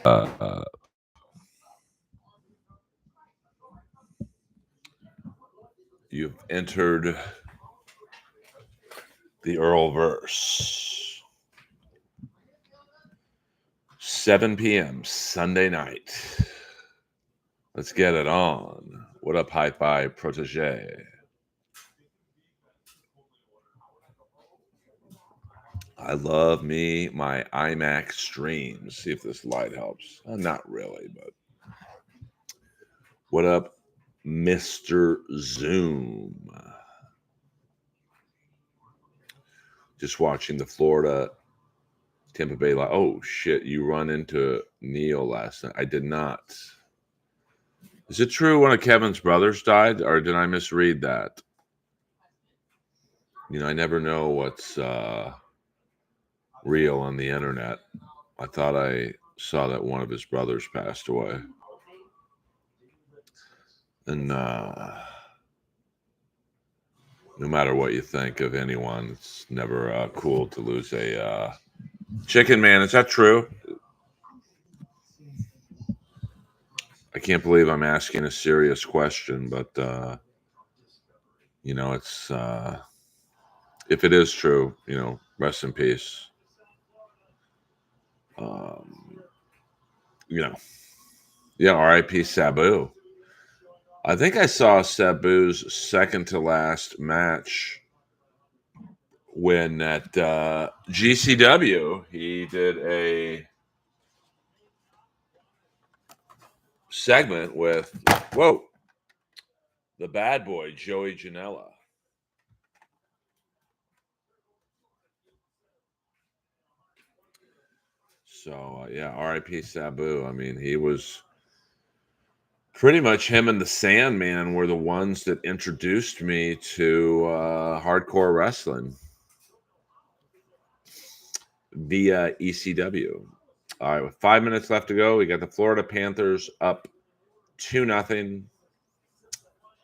Uh, you've entered the Earlverse. 7 p.m. Sunday night. Let's get it on. What up, Hi-Fi Protege? I love me my iMac streams. See if this light helps. Not really, but what up, Mr. Zoom? Just watching the Florida Tampa Bay. Oh shit! You run into Neil last night. I did not. Is it true one of Kevin's brothers died, or did I misread that? You know, I never know what's real on the internet. I thought I saw that one of his brothers passed away. And no matter what you think of anyone, it's never cool to lose a chicken man. Is that true? I can't believe I'm asking a serious question, but you know, it's if it is true, you know, rest in peace. You know, yeah, R.I.P. Sabu. I think I saw Sabu's second to last match when at GCW he did a segment with the bad boy Joey Janela. So yeah, R.I.P. Sabu. I mean, he was pretty much him and the Sandman were the ones that introduced me to hardcore wrestling via ECW. All right, with 5 minutes left to go, we got the Florida Panthers up 2-0.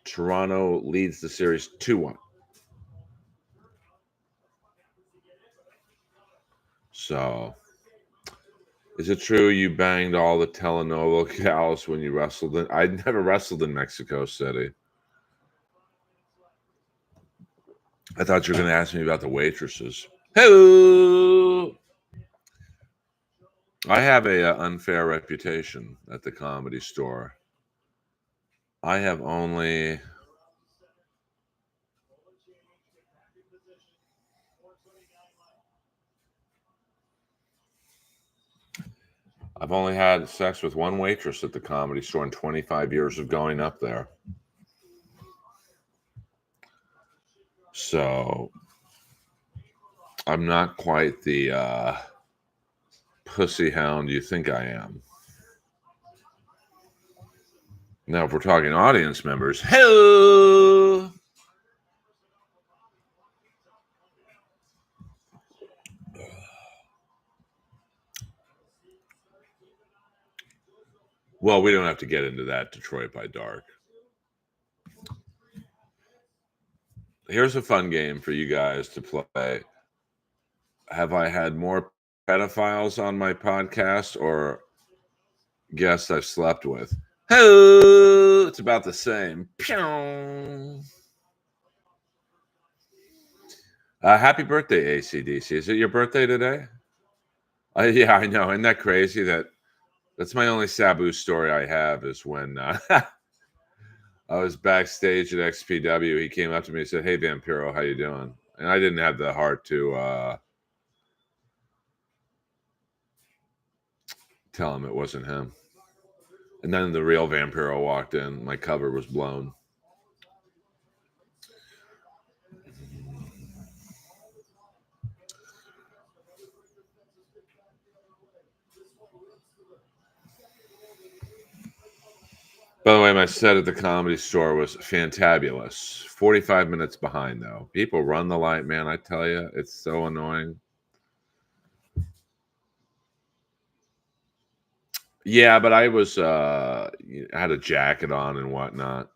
Toronto leads the series 2-1. So, is it true you banged all the telenovela gals when you wrestled? I never wrestled in Mexico City. I thought you were going to ask me about the waitresses. Hello. I have a unfair reputation at the Comedy Store. I have only had sex with one waitress at the Comedy Store in 25 years of going up there. So I'm not quite the pussy hound you think I am. Now, if we're talking audience members, hello. Well, we don't have to get into that. Detroit by Dark. Here's a fun game for you guys to play. Have I had more pedophiles on my podcast or guests I've slept with? Hello. It's about the same. Happy birthday, ACDC. Is it your birthday today? Yeah, I know. Isn't that crazy? That's my only Sabu story I have is when I was backstage at XPW. He came up to me and said, "Hey, Vampiro, how you doing?" And I didn't have the heart to tell him it wasn't him. And then the real Vampiro walked in. My cover was blown. By the way, my set at the Comedy Store was fantabulous. 45 minutes behind, though. People run the light, man. I tell you, it's so annoying. Yeah, but I was had a jacket on and whatnot.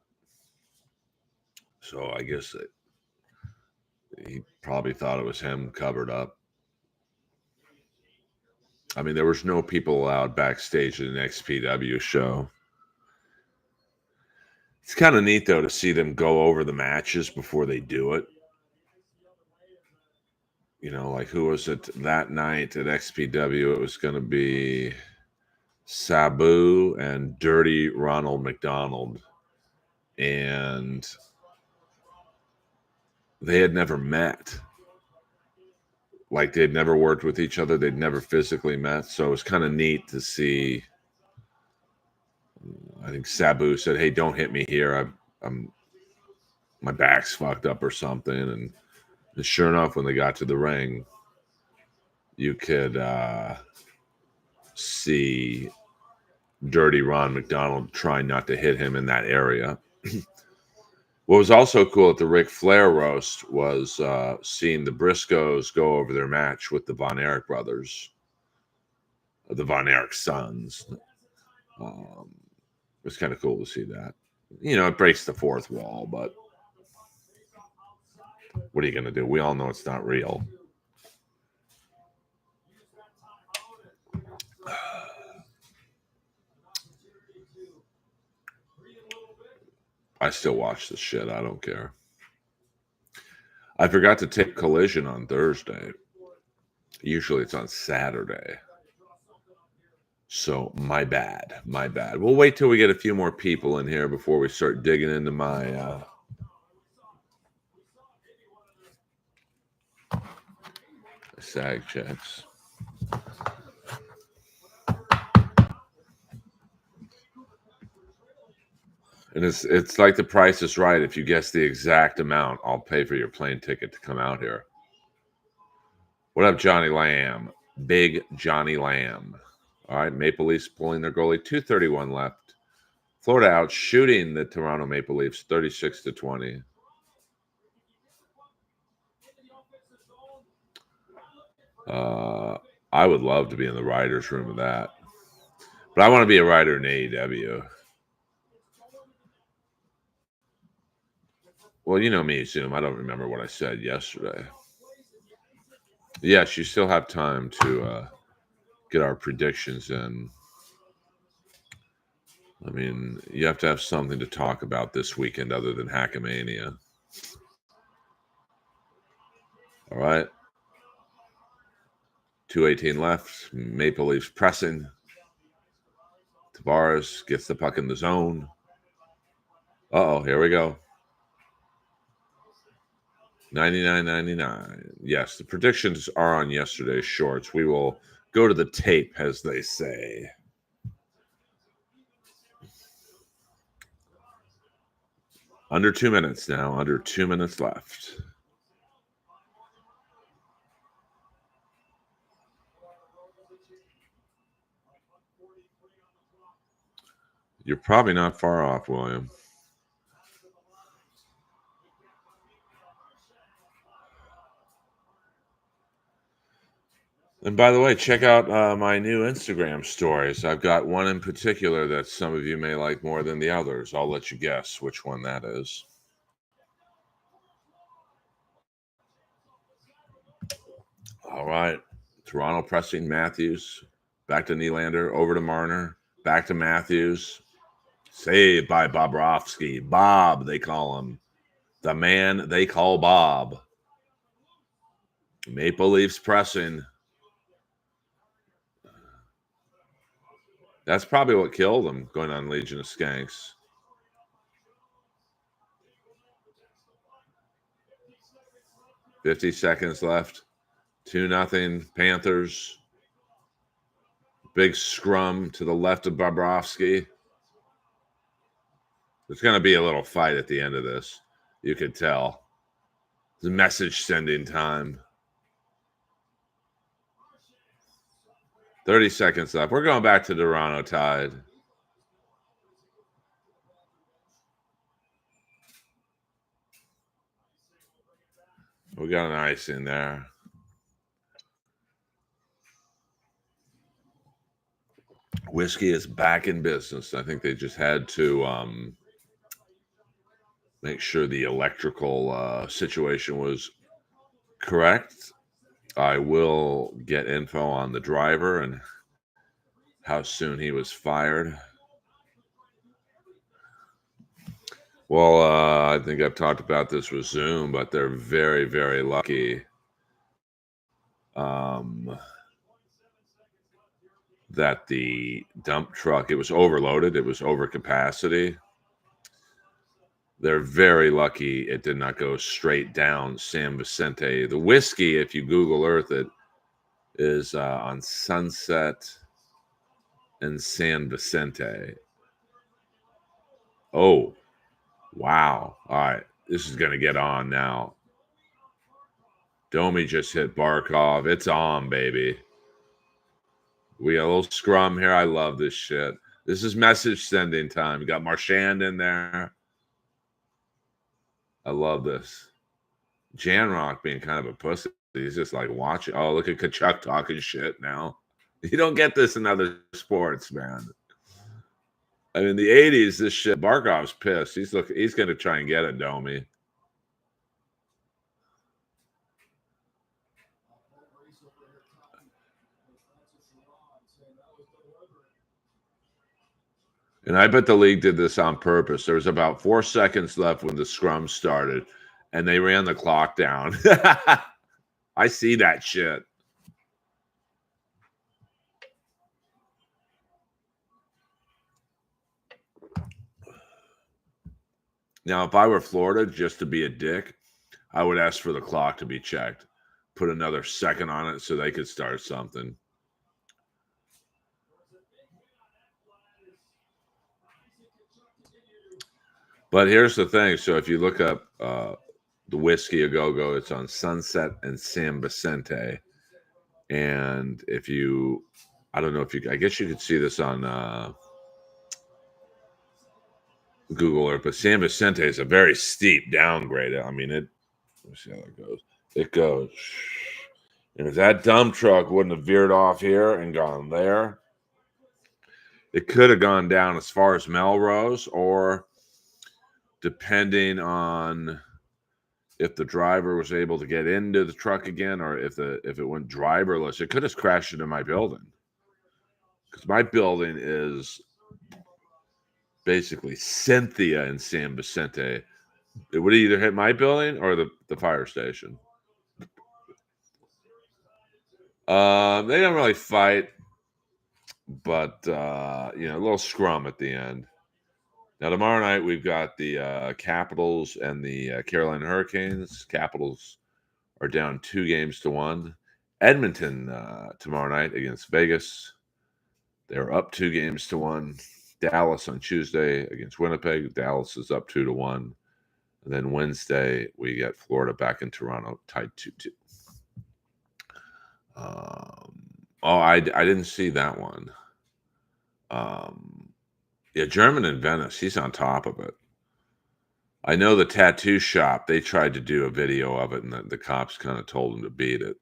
So I guess he probably thought it was him covered up. I mean, there was no people allowed backstage at an XPW show. It's kind of neat, though, to see them go over the matches before they do it. You know, like who was it that night at XPW? It was going to be Sabu and Dirty Ronald McDonald. And they had never met. Like they'd never worked with each other. They'd never physically met. So it was kind of neat to see. I think Sabu said, "Hey, don't hit me here. I'm my back's fucked up or something." And sure enough, when they got to the ring, you could see Dirty Ron McDonald trying not to hit him in that area. What was also cool at the Ric Flair roast was seeing the Briscoes go over their match with the Von Erich brothers, the Von Erich sons. It was kind of cool to see that. You know, it breaks the fourth wall, but what are you going to do? We all know it's not real. I still watch this shit. I don't care. I forgot to take Collision on Thursday. Usually it's on Saturday. So my bad. My bad. We'll wait till we get a few more people in here before we start digging into my SAG checks. And it's like The Price is Right. If you guess the exact amount, I'll pay for your plane ticket to come out here. What up, Johnny Lamb? Big Johnny Lamb. All right, Maple Leafs pulling their goalie. 2:31 left. Florida out shooting the Toronto Maple Leafs 36-20. I would love to be in the writer's room of that. But I want to be a writer in AEW. Well, you know me, Zoom. I don't remember what I said yesterday. Yes, you still have time to get our predictions in. I mean, you have to have something to talk about this weekend other than Hackamania. All right. 2:18 left. Maple Leafs pressing. Tavares gets the puck in the zone. Uh-oh, here we go. 99.99. Yes, the predictions are on yesterday's shorts. We will go to the tape, as they say. Under 2 minutes now. Under 2 minutes left. You're probably not far off, William. And by the way, check out my new Instagram stories. I've got one in particular that some of you may like more than the others. I'll let you guess which one that is. All right. Toronto pressing Matthews. Back to Nylander. Over to Marner. Back to Matthews. Saved by Bobrovsky. Bob, they call him. The man they call Bob. Maple Leafs pressing. That's probably what killed him, going on Legion of Skanks. $50 left. 2-0 Panthers. Big scrum to the left of Bobrovsky. There's going to be a little fight at the end of this. You could tell. It's message sending time. 30 seconds left. We're going back to Toronto Tide. We got an ice in there. Whiskey is back in business. I think they just had to make sure the electrical situation was correct. I will get info on the driver and how soon he was fired. Well, I think I've talked about this with Zoom, but they're very, very lucky um, that the dump truck, it was overloaded, it was over capacity. They're very lucky it did not go straight down San Vicente. The whiskey, if you Google Earth it, is on Sunset and San Vicente. Oh, wow. All right. This is going to get on now. Domi just hit Barkov. It's on, baby. We got a little scrum here. I love this shit. This is message sending time. We got Marchand in there. I love this. Janrock being kind of a pussy. He's just like watching. Oh, look at Kachuk talking shit now. You don't get this in other sports, man. I mean, the 80s, this shit, Barkov's pissed. He's going to try and get it, Domi. And I bet the league did this on purpose. There was about 4 seconds left when the scrum started, and they ran the clock down. I see that shit. Now, if I were Florida, just to be a dick, I would ask for the clock to be checked. Put another second on it so they could start something. But here's the thing. So if you look up the Whiskey A Go-Go, it's on Sunset and San Vicente. And if you, I don't know if you, I guess you could see this on Google Earth, but San Vicente is a very steep downgrade. I mean, let's see how that goes. It goes, and if that dump truck wouldn't have veered off here and gone there, it could have gone down as far as Melrose, or depending on if the driver was able to get into the truck again, or if it went driverless, it could have crashed into my building. Because my building is basically Cynthia in San Vicente. It would either hit my building or the fire station. They don't really fight, but a little scrum at the end. Now tomorrow night we've got the Capitals and the Carolina Hurricanes. Capitals are down 2-1. Edmonton tomorrow night against Vegas. They're up 2-1. Dallas on Tuesday against Winnipeg. Dallas is up 2-1. And then Wednesday we get Florida back in Toronto, tied 2-2. I didn't see that one. Yeah, German in Venice. He's on top of it. I know the tattoo shop, they tried to do a video of it, and the cops kind of told them to beat it.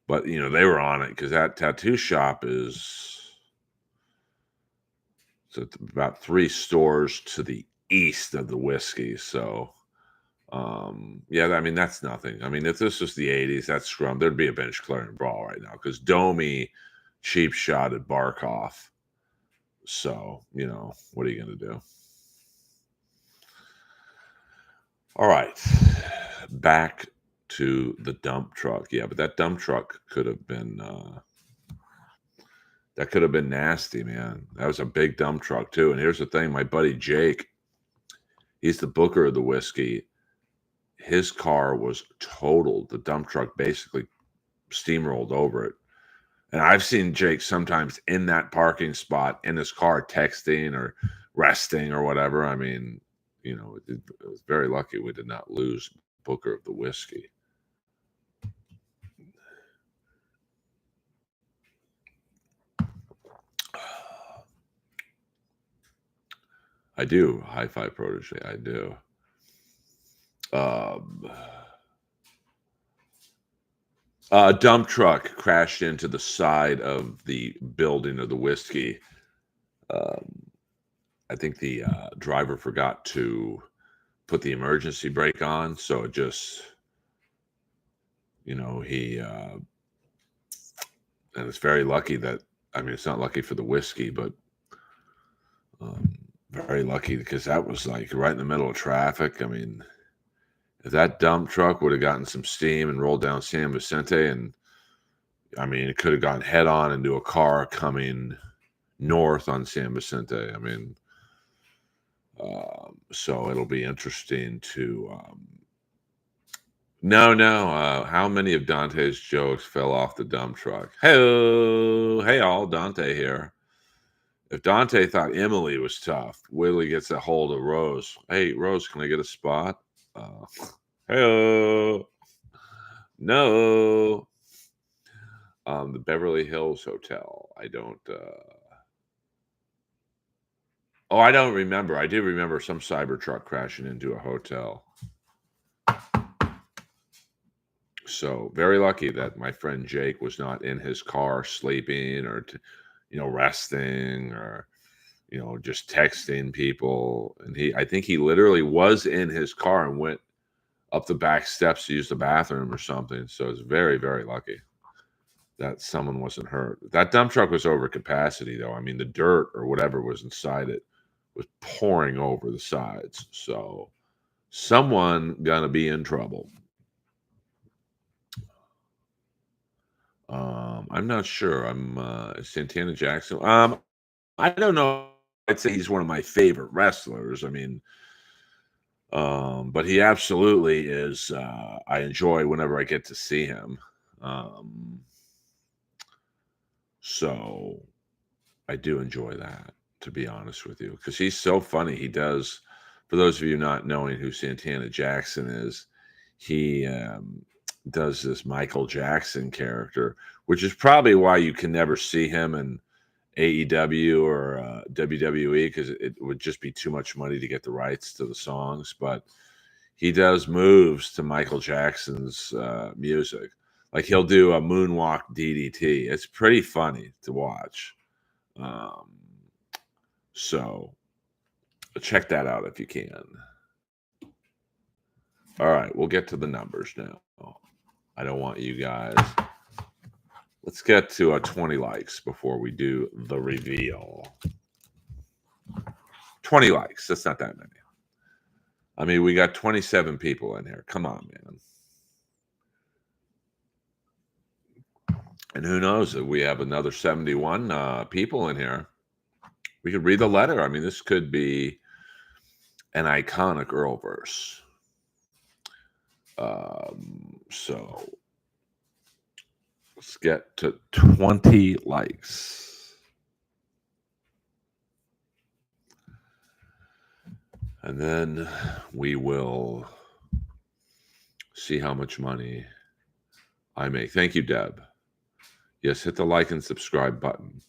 But, they were on it because that tattoo shop is about 3 stores to the east of the whiskey. So, yeah, I mean, that's nothing. I mean, if this was the 80s, that's scrum. There'd be a bench clearing brawl right now because Domi cheap shot at Barkov. So, what are you going to do? All right. Back to the dump truck. Yeah, but that dump truck could have been nasty, man. That was a big dump truck too. And here's the thing, my buddy Jake, he's the booker of the whiskey. His car was totaled. The dump truck basically steamrolled over it. And I've seen Jake sometimes in that parking spot in his car texting or resting or whatever. I mean, it was very lucky we did not lose Booker of the whiskey. I do. Hi-Fi Protege. I do. A dump truck crashed into the side of the building of the whiskey. I think the driver forgot to put the emergency brake on, so it just, he and it's very lucky that, I mean, it's not lucky for the whiskey, but um, very lucky because that was like right in the middle of traffic. I mean, if that dump truck would have gotten some steam and rolled down San Vicente, and I mean, it could have gone head on into a car coming north on San Vicente. I mean, so it'll be interesting to. No. How many of Dante's jokes fell off the dump truck? Hey, all Dante here. If Dante thought Emily was tough, Willie gets a hold of Rose. Hey, Rose, can I get a spot? Hey, no. The Beverly Hills Hotel. I don't. Oh, I don't remember. I do remember some Cybertruck crashing into a hotel. So very lucky that my friend Jake was not in his car sleeping or, resting or, just texting people. And I think he literally was in his car and went up the back steps to use the bathroom or something. So it's very, very lucky that someone wasn't hurt. That dump truck was over capacity, though. I mean, the dirt or whatever was inside it was pouring over the sides. So someone gonna be in trouble. I'm not sure. I'm Santana Jackson. I don't know. I'd say he's one of my favorite wrestlers. I mean, but he absolutely is. I enjoy whenever I get to see him. Um, so I do enjoy that, to be honest with you, because he's so funny. He does. For those of you not knowing who Santana Jackson is, he does this Michael Jackson character, which is probably why you can never see him in AEW or WWE, because it would just be too much money to get the rights to the songs. But he does moves to Michael Jackson's music. Like he'll do a moonwalk DDT. It's pretty funny to watch. Um, so check that out if you can. All right, we'll get to the numbers now. I don't want you guys. Let's get to 20 likes before we do the reveal. 20 likes. That's not that many. I mean, we got 27 people in here. Come on, man. And who knows if we have another 71 people in here. We could read the letter. I mean, this could be an iconic Earlverse. So let's get to 20 likes. And then we will see how much money I make. Thank you, Deb. Yes, hit the like and subscribe button.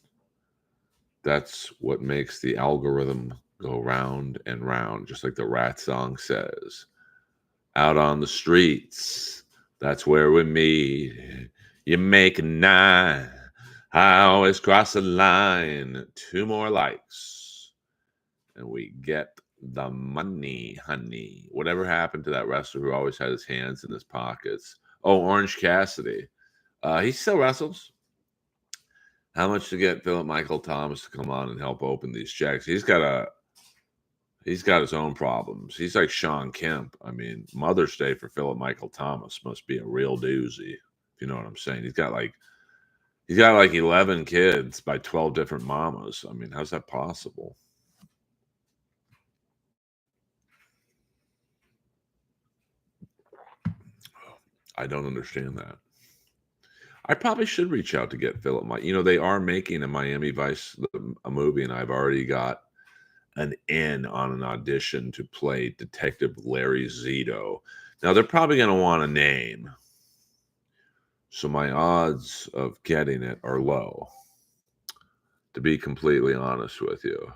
That's what makes the algorithm go round and round, just like the Rat song says. Out on the streets, that's where we meet. You make a 9. I always cross the line. 2 more likes. And we get the money, honey. Whatever happened to that wrestler who always had his hands in his pockets? Oh, Orange Cassidy. He still wrestles. How much to get Philip Michael Thomas to come on and help open these checks? He's got his own problems. He's like Sean Kemp. I mean, Mother's Day for Philip Michael Thomas must be a real doozy. If you know what I'm saying. He's got like 11 kids by 12 different mamas. I mean, how's that possible? I don't understand that. I probably should reach out to get Philip. They are making a Miami Vice a movie, and I've already got an in on an audition to play Detective Larry Zito. Now they're probably going to want a name, so my odds of getting it are low, to be completely honest with you.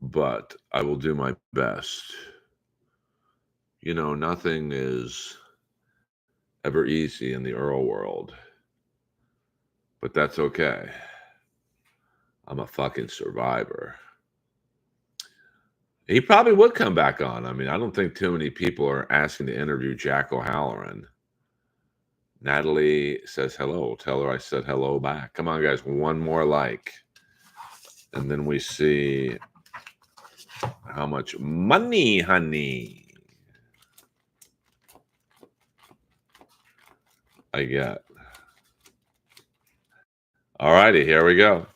But I will do my best. Nothing is ever easy in the Earl world, but that's okay. I'm a fucking survivor. He probably would come back on. I mean, I don't think too many people are asking to interview Jack O'Halloran. Natalie says hello. Tell her I said hello back. Come on, guys. One more like. And then we see how much money, honey, I get. All righty, here we go.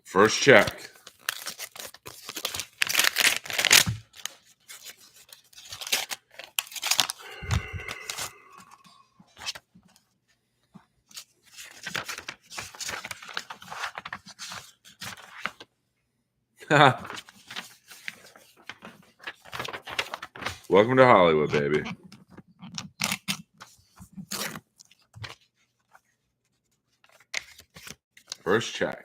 First check. Welcome to Hollywood, baby. First check.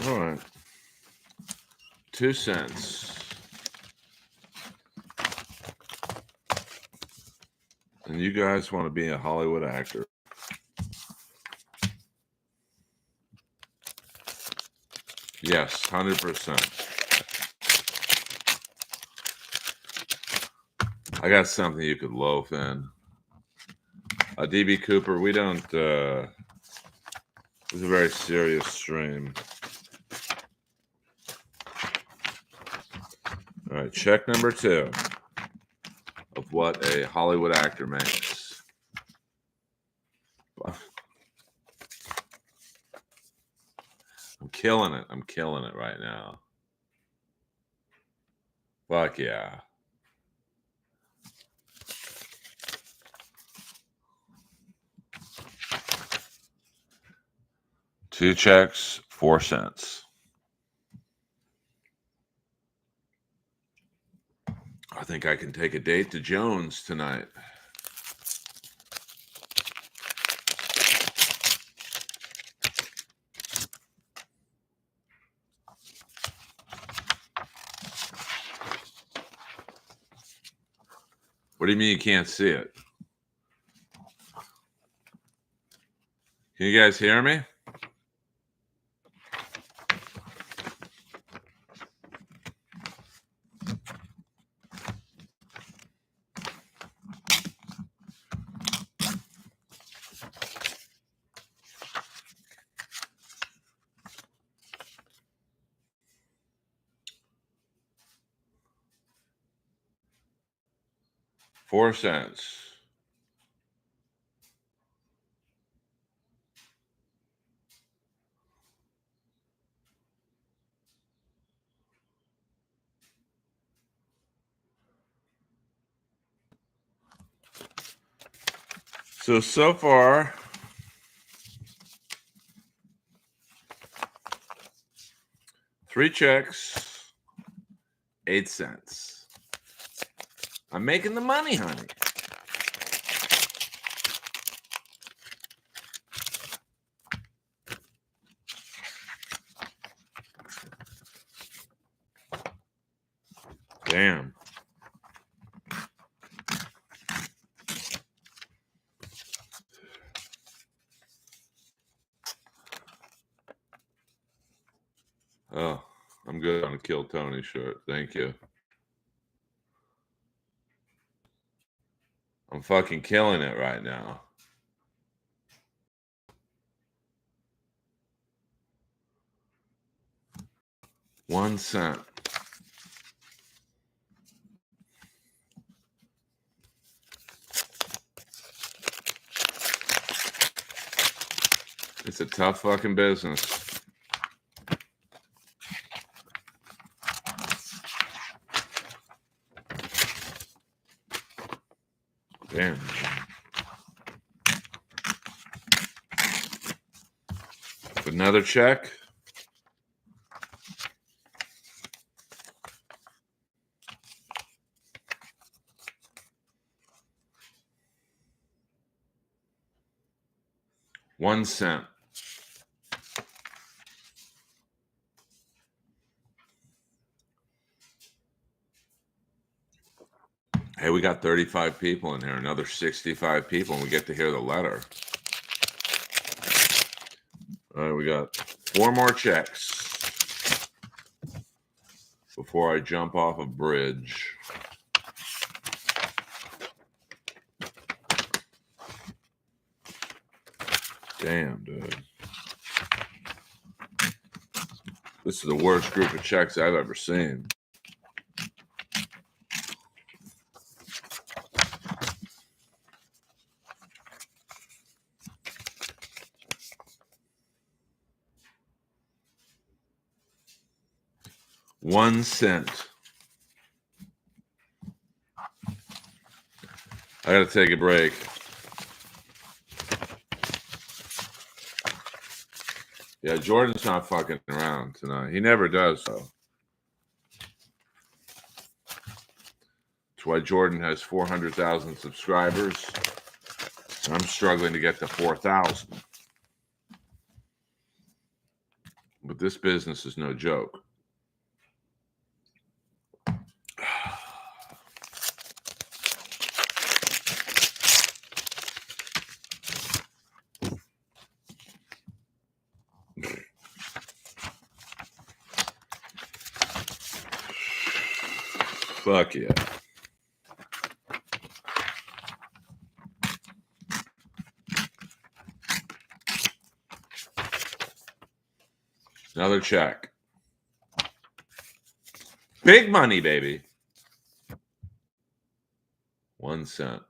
All right. 2 cents. And you guys want to be a Hollywood actor. Yes, 100%. I got something you could loaf in. DB Cooper, we don't, it was a very serious stream. All right, check number 2 of what a Hollywood actor makes. I'm killing it. I'm killing it right now. Fuck yeah. Two checks, 4 cents. I think I can take a date to Jones tonight. What do you mean you can't see it? Can you guys hear me? $0.04. So far, three checks, 8 cents. I'm making the money, honey. Damn. Oh, I'm good on a Kill Tony shirt. Thank you. I'm fucking killing it right now. $0.01. It's a tough fucking business. Damn. Another check. 1 cent. Hey, we got 35 people in here, another 65 people, and we get to hear the letter. All right, we got 4 more checks before I jump off a bridge. Damn, dude. This is the worst group of checks I've ever seen. $0.01. I gotta take a break. Yeah, Jordan's not fucking around tonight. He never does, though. That's why Jordan has 400,000 subscribers. I'm struggling to get to 4,000. But this business is no joke. Fuck yeah. Another check. Big money, baby. 1 cent.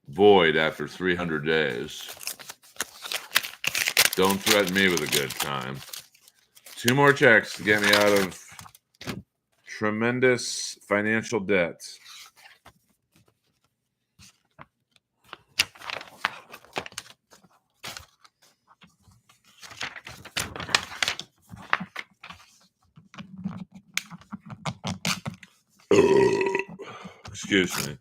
Void after 300 days. Don't threaten me with a good time. 2 more checks to get me out of tremendous financial debt. Excuse me.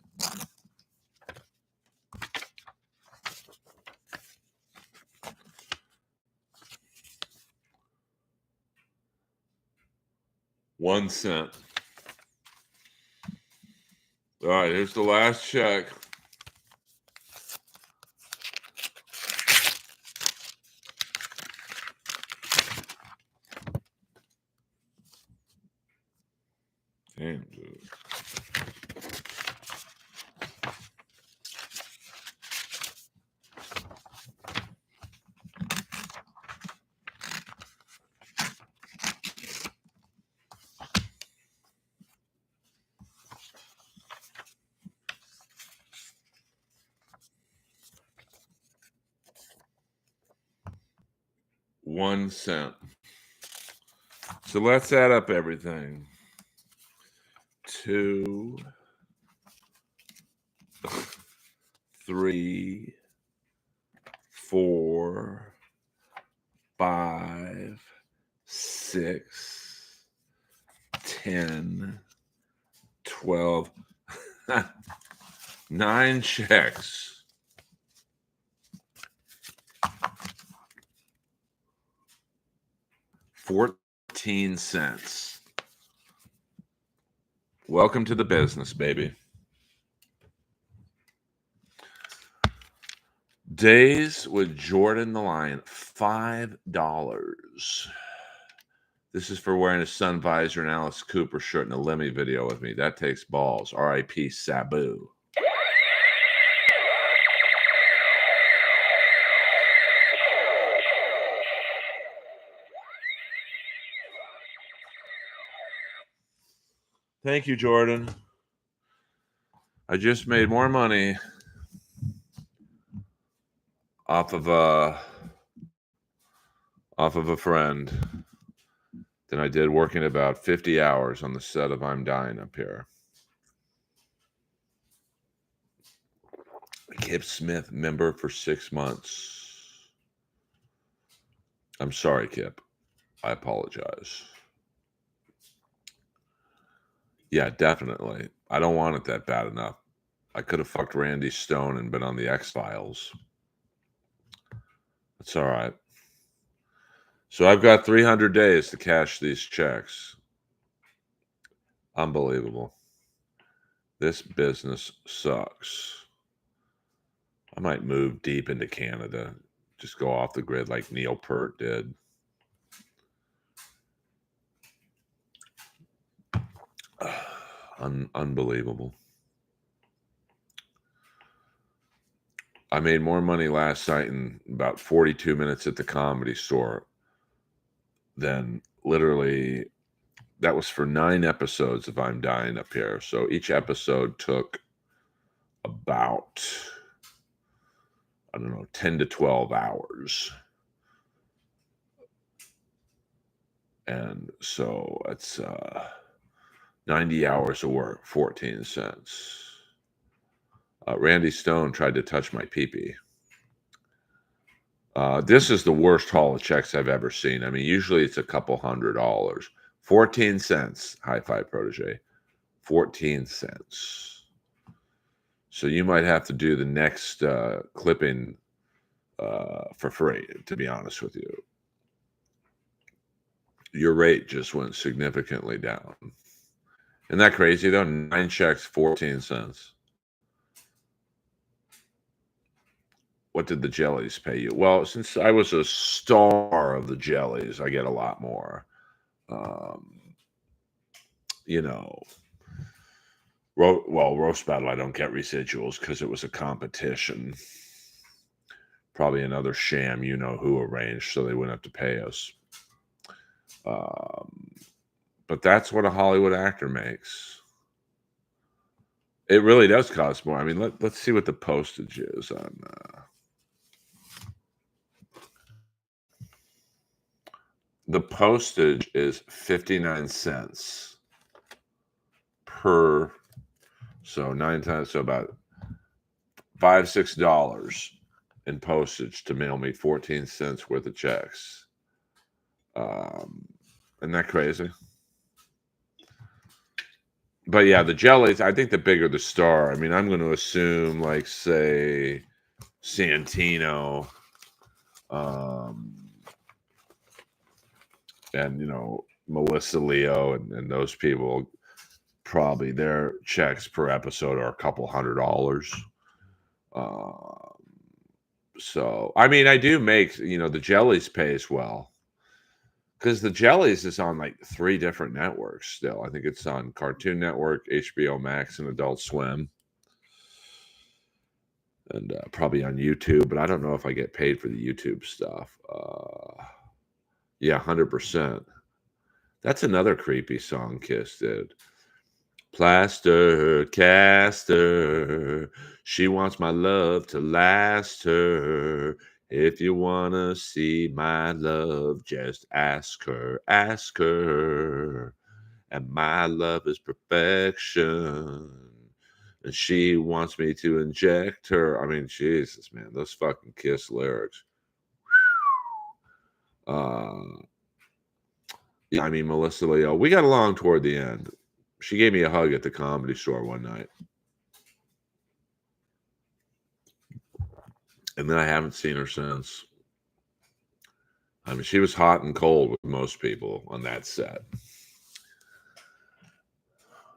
$0.01. All right, here's the last check. Damn, dude. $0.01. So let's add up everything. 2, 3, 4, 5, 6, 10, 12, 9 checks. $0.14. Welcome to the business, baby. Days with Jordan the Lion, $5. This is for wearing a sun visor and Alice Cooper shirt in a Lemmy video with me. That takes balls. R.I.P. Sabu. Thank you, Jordan. I just made more money off of a friend than I did working about 50 hours on the set of I'm Dying Up Here. Kip Smith, member for 6 months. I'm sorry, Kip. I apologize. Yeah, definitely. I don't want it that bad enough. I could have fucked Randy Stone and been on the X-Files. It's all right. So I've got 300 days to cash these checks. Unbelievable. This business sucks. I might move deep into Canada. Just go off the grid like Neil Peart did. Unbelievable. I made more money last night in about 42 minutes at the Comedy Store than literally that was for 9 episodes of I'm Dying Up Here. So each episode took about, I don't know, 10 to 12 hours. And so it's 90 hours of work, 14 cents. Randy Stone tried to touch my pee-pee. This is the worst haul of checks I've ever seen. I mean, usually it's a couple $100. 14 cents, High Five Protege. 14 cents. So you might have to do the next clipping for free, to be honest with you. Your rate just went significantly down. Isn't that crazy, though? 9 checks, 14 cents. What did the jellies pay you? Well, since I was a star of the jellies, I get a lot more. You know, Roast Battle, I don't get residuals because it was a competition. Probably another sham, you know who arranged, so they wouldn't have to pay us. But that's what a Hollywood actor makes. It really does cost more. I mean, let's see what the postage is on. The postage is 59 cents per. So 9 times, so about $5-6 in postage to mail me 14 cents worth of checks. Isn't that crazy? But yeah, the jellies, I think the bigger the star. I mean, I'm going to assume, like, say, Santino, and, you know, Melissa Leo and those people, probably their checks per episode are a couple $100. So, I mean, I do make, you know, the jellies pays well. Because the Jellies is on like 3 different networks still. I think it's on Cartoon Network, HBO Max, and Adult Swim. And probably on YouTube, but I don't know if I get paid for the YouTube stuff. Yeah, 100%. That's another creepy song Kiss did. Plaster caster, she wants my love to last her. If you want to see my love, just ask her, ask her. And my love is perfection. And she wants me to inject her. I mean, Jesus, man, those fucking Kiss lyrics. Yeah, I mean, Melissa Leo, we got along toward the end. She gave me a hug at the Comedy Store one night. And then I haven't seen her since. I mean, she was hot and cold with most people on that set.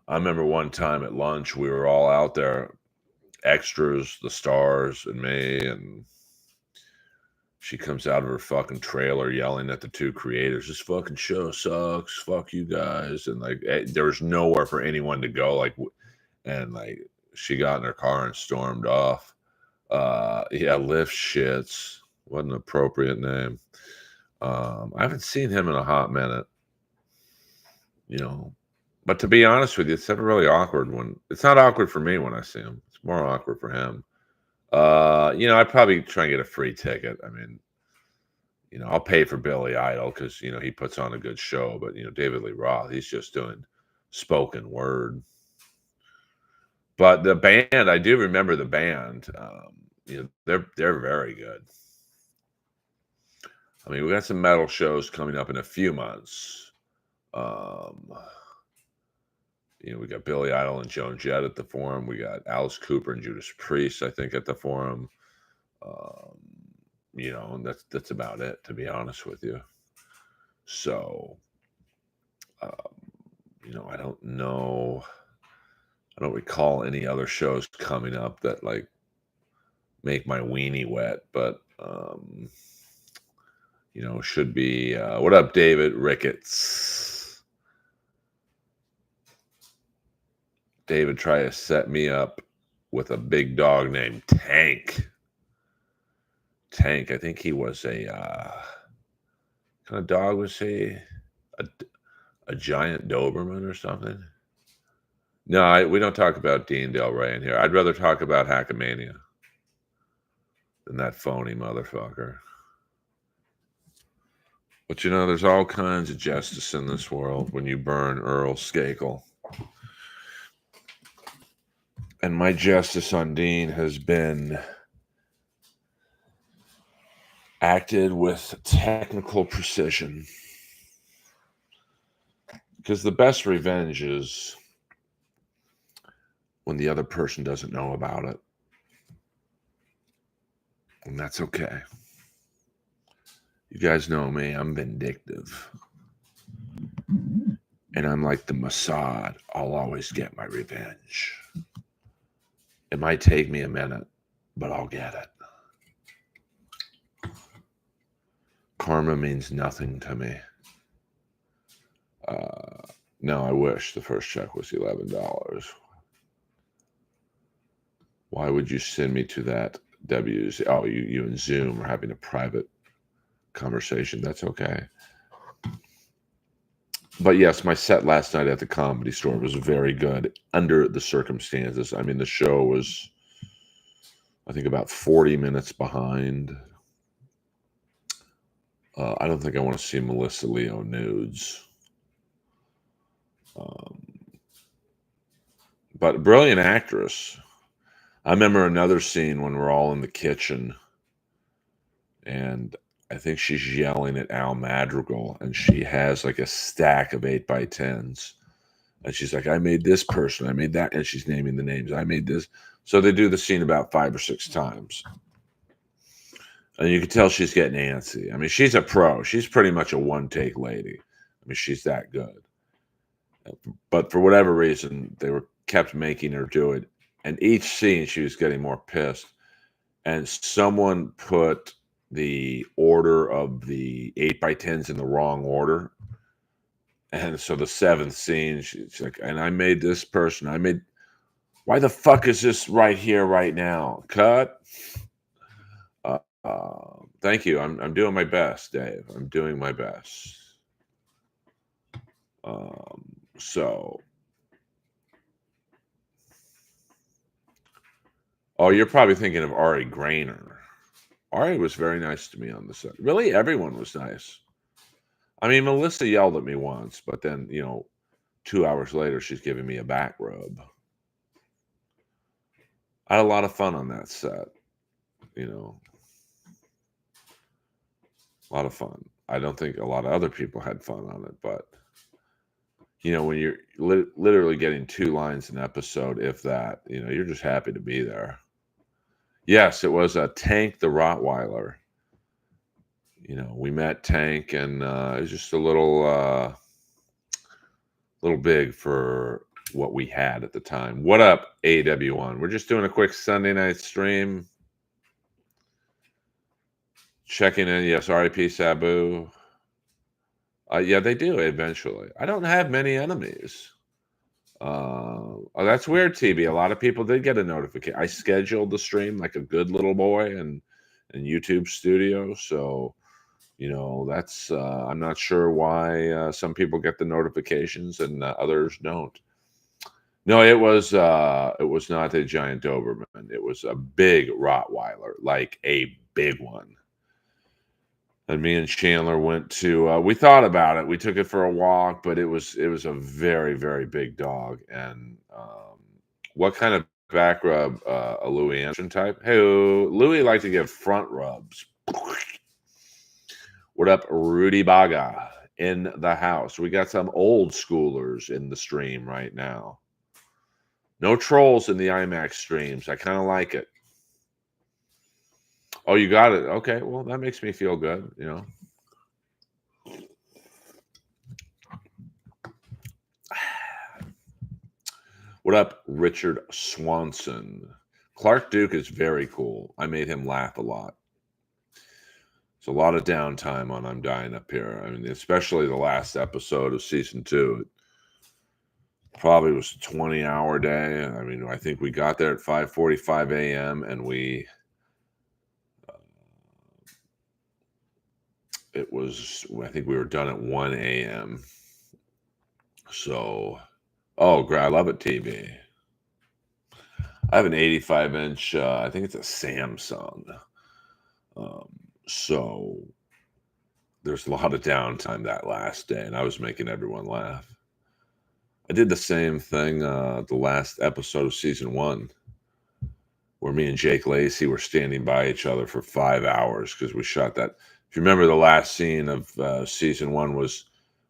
I remember one time at lunch, we were all out there, extras, the stars, and me, and she comes out of her fucking trailer yelling at the 2 creators, "This fucking show sucks. Fuck you guys." And like, there was nowhere for anyone to go. Like, and like, she got in her car and stormed off. Yeah, Lift Shits. What an appropriate name. I haven't seen him in a hot minute. You know, but to be honest with you, it's never really awkward when it's not awkward for me when I see him. It's more awkward for him. You know, I'd probably try and get a free ticket. I mean, you know, I'll pay for Billy Idol because, you know, he puts on a good show. But, you know, David Lee Roth, he's just doing spoken word. But the band, I do remember the band. You know, they're very good. I mean, we got some metal shows coming up in a few months. We got Billy Idol and Joan Jett at the Forum. We got Alice Cooper and Judas Priest, I think, at the Forum. Um, and that's about it, to be honest with you. So, um, I don't know. I don't recall any other shows coming up that like make my weenie wet, but should be. What up, David Ricketts? David tried to set me up with a big dog named Tank. Tank, I think he was a kind of dog was he? A giant Doberman or something? No, we don't talk about Dean Del Rey in here. I'd rather talk about Hackamania than that phony motherfucker. But there's all kinds of justice in this world when you burn Earl Skakel. And my justice on Dean has been acted with technical precision. Because the best revenge is when the other person doesn't know about it. And that's okay. You guys know me, I'm vindictive. And I'm like the Mossad. I'll always get my revenge. It might take me a minute, but I'll get it. Karma means nothing to me. No, I wish the first check was $11. Why would you send me to that WZ? Oh, you and Zoom are having a private conversation. That's okay. But yes, my set last night at the Comedy Store was very good under the circumstances. I mean, the show was, I think, about 40 minutes behind. I don't think I want to see Melissa Leo nudes. But brilliant actress. I remember another scene when we're all in the kitchen and I think she's yelling at Al Madrigal and she has like a stack of 8x10s. And she's like, I made this person, I made that. And she's naming the names. I made this. So they do the scene about 5 or 6 times. And you can tell she's getting antsy. I mean, she's a pro. She's pretty much a one-take lady. I mean, she's that good. But for whatever reason, they kept making her do it. And each scene, she was getting more pissed. And someone put the order of the 8x10s in the wrong order. And so the 7th scene, she's like, and I made this person. Why the fuck is this right here, right now? Cut. Thank you. I'm doing my best, Dave. I'm doing my best. So. Oh, you're probably thinking of Ari Grainer. Ari was very nice to me on the set. Really, everyone was nice. I mean, Melissa yelled at me once, but then, 2 hours later, she's giving me a back rub. I had a lot of fun on that set, a lot of fun. I don't think a lot of other people had fun on it, but, when you're literally getting 2 lines an episode, if that, you're just happy to be there. Yes, it was a Tank the Rottweiler. We met Tank, and it was just a little big for what we had at the time. What up, AW1? We're just doing a quick Sunday night stream. Checking in. Yes, RIP Sabu. Yeah, they do eventually. I don't have many enemies. Oh, that's weird, TB. A lot of people did get a notification. I scheduled the stream like a good little boy in YouTube Studio. So, that's I'm not sure why some people get the notifications and others don't. No, it was not a giant Doberman. It was a big Rottweiler, like a big one. And me and Chandler went to. We thought about it. We took it for a walk, but it was a very, very big dog. And what kind of back rub? A Louis Anderson type? Hey, Louis liked to give front rubs. What up, Rudy Baga in the house. We got some old schoolers in the stream right now. No trolls in the IMAX streams. I kind of like it. Oh, you got it. Okay, well, that makes me feel good, you know. What up, Richard Swanson? Clark Duke is very cool. I made him laugh a lot. It's a lot of downtime on I'm Dying Up Here. I mean, especially the last episode of season 2. Probably was a 20-hour day. I mean, I think we got there at 5:45 a.m. and I think we were done at 1 a.m. So, I love it, TV. I have an 85-inch, I think it's a Samsung. So there's a lot of downtime that last day, and I was making everyone laugh. I did the same thing the last episode of season 1, where me and Jake Lacey were standing by each other for 5 hours because we shot that. If you remember, the last scene of season 1 was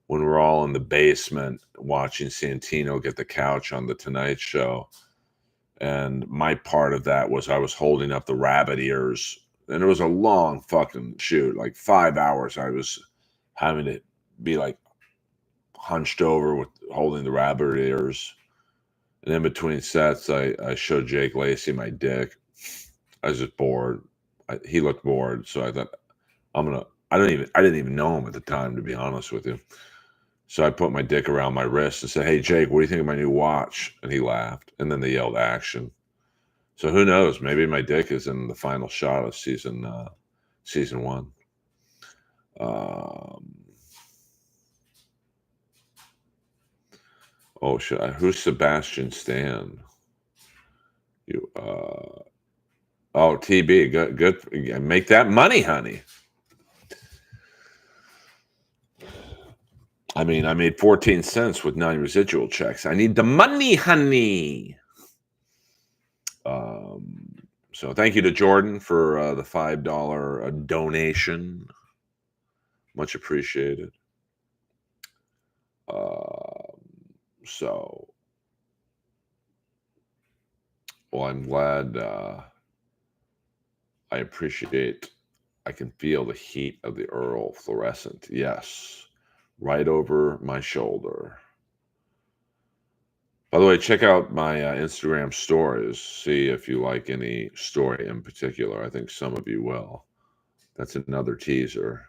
when we're all in the basement watching Santino get the couch on the Tonight Show. And my part of that was I was holding up the rabbit ears. And it was a long fucking shoot, like 5 hours. I was having to be like hunched over with holding the rabbit ears. And in between sets, I showed Jake Lacey my dick. I was just bored. He looked bored, so I thought I didn't even know him at the time, to be honest with you. So I put my dick around my wrist and said, "Hey Jake, what do you think of my new watch?" And he laughed. And then they yelled action. So who knows? Maybe my dick is in the final shot of season 1. Oh shit! Who's Sebastian Stan? You TB, good. Make that money, honey. I mean, I made 14 cents with 9 residual checks. I need the money, honey. So thank you to Jordan for the $5 donation. Much appreciated. Well, I'm glad. I appreciate. I can feel the heat of the Earl fluorescent. Yes, right over my shoulder. By the way, check out my Instagram stories. See if you like any story in particular. I think some of you will. That's another teaser.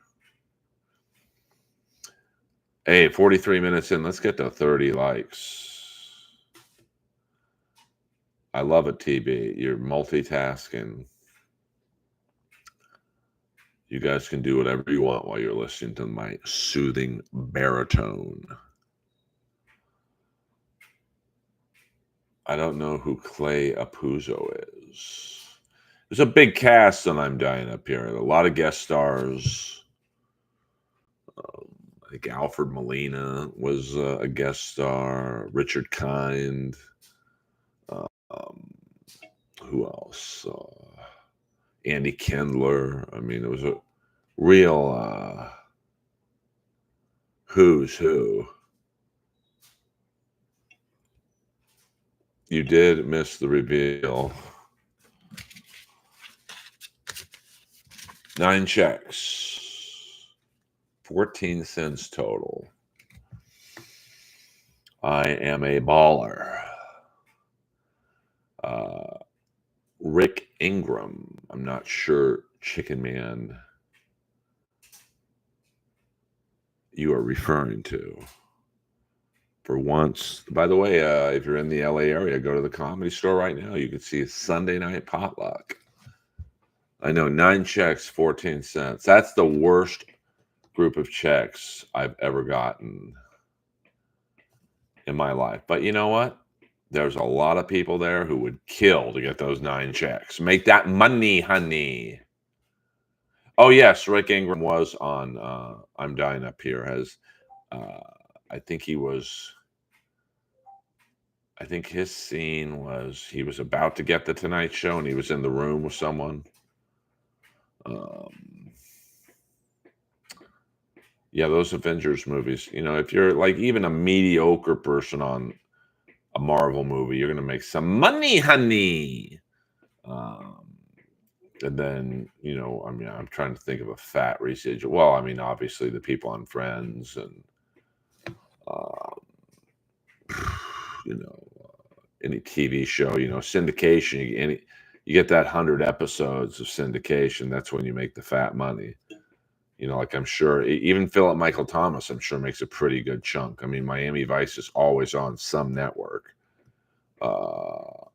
Hey, 43 minutes in. Let's get to 30 likes. I love it, TB. You're multitasking. You guys can do whatever you want while you're listening to my soothing baritone. I don't know who Clay Apuzzo is. There's a big cast on I'm Dying Up Here. A lot of guest stars. I think Alfred Molina was a guest star. Richard Kind. Who else? Andy Kindler. I mean, it was a real who's who. You did miss the reveal. 9 checks. 14 cents total. I am a baller. Rick Ingram. I'm not sure, Chicken Man, you are referring to. For once, by the way, if you're in the LA area, go to the Comedy Store right now. You can see a Sunday night potluck. I know, 9 checks, 14 cents. That's the worst group of checks I've ever gotten in my life. But you know what? There's a lot of people there who would kill to get those 9 checks. Make that money, honey. Oh, yes, Rick Ingram was on I'm Dying Up Here. I think his scene was he was about to get the Tonight Show and he was in the room with someone. Yeah, those Avengers movies, if you're like even a mediocre person on a Marvel movie, you're gonna make some money, honey. Um, and then, I mean, I'm trying to think of a fat residual. Well, I mean, obviously the people on Friends and uh, you know, any TV show, syndication. You get that 100 episodes of syndication. That's when you make the fat money. Like I'm sure even Philip Michael Thomas, I'm sure makes a pretty good chunk. I mean, Miami Vice is always on some network. Uh,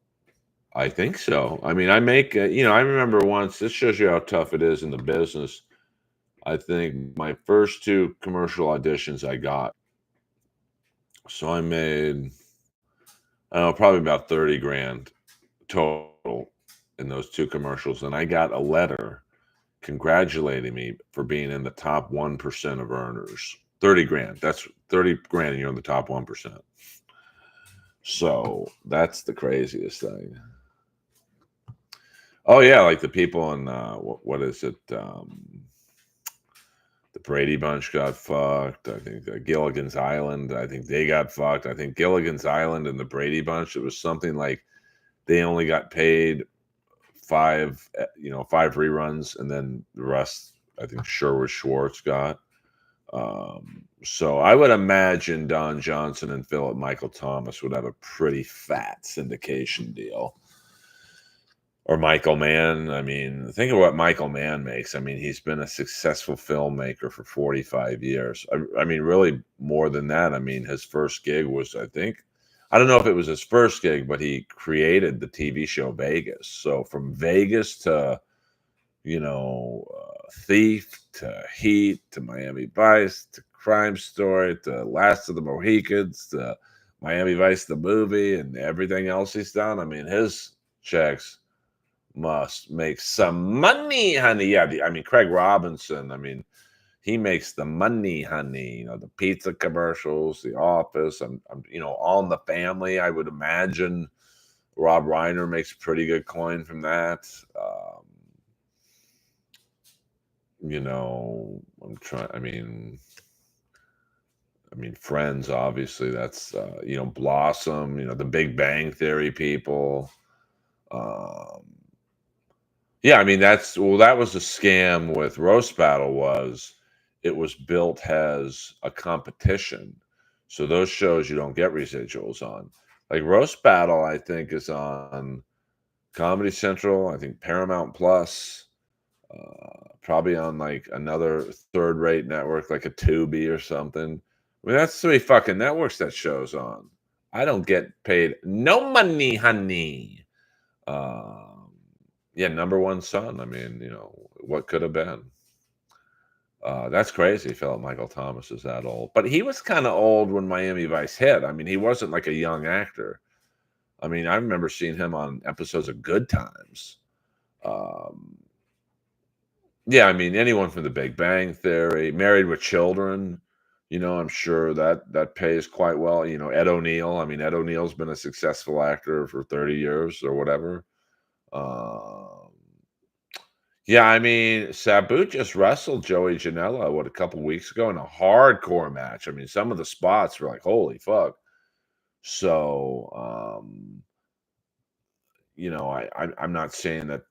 I think so. I mean, I make, I remember once, this shows you how tough it is in the business. I think my first two commercial auditions I got, so I made, I don't know, probably about 30 grand total in those two commercials. And I got a letter congratulating me for being in the top 1% of earners. 30 grand. That's 30 grand and you're in the top 1%. So that's the craziest thing. Oh yeah, like the people in what is it? The Brady Bunch got fucked. I think Gilligan's Island. I think they got fucked. I think Gilligan's Island and the Brady Bunch. It was something like they only got paid five reruns, and then the rest. I think Sherwood Schwartz got. So I would imagine Don Johnson and Philip Michael Thomas would have a pretty fat syndication deal. Or Michael Mann. I mean, think of what Michael Mann makes. I mean, he's been a successful filmmaker for 45 years. I mean, really more than that. I mean, his first gig was, I don't know if it was his first gig, but he created the TV show Vegas. So from Vegas to, Thief to Heat to Miami Vice to Crime Story to Last of the Mohicans to Miami Vice, the movie, and everything else he's done. I mean, his checks must make some money, honey. Yeah, I mean, Craig Robinson, I mean, he makes the money, honey. The pizza commercials, The Office, All in the Family. I would imagine Rob Reiner makes pretty good coin from that. I'm trying. I mean, Friends. Obviously, that's Blossom. The Big Bang Theory people. Um, Yeah, I mean that was a scam with Roast Battle was it was built as a competition. So those shows you don't get residuals on. Like Roast Battle, I think is on Comedy Central, I think Paramount Plus, probably on like another third-rate network like a Tubi or something. I mean, that's 3 fucking networks that show's on. I don't get paid no money, honey. Um, yeah, number one son. I mean, what could have been? That's crazy. Philip Michael Thomas is that old, but he was kind of old when Miami Vice hit. I mean, he wasn't like a young actor. I mean, I remember seeing him on episodes of Good Times. Um, yeah, I mean, anyone from The Big Bang Theory, Married with Children. I'm sure that pays quite well. Ed O'Neill. I mean, Ed O'Neill's been a successful actor for 30 years or whatever. Um, Yeah, I mean, Sabu just wrestled Joey Janela, a couple weeks ago in a hardcore match. I mean, some of the spots were like, holy fuck. So, I'm not saying that.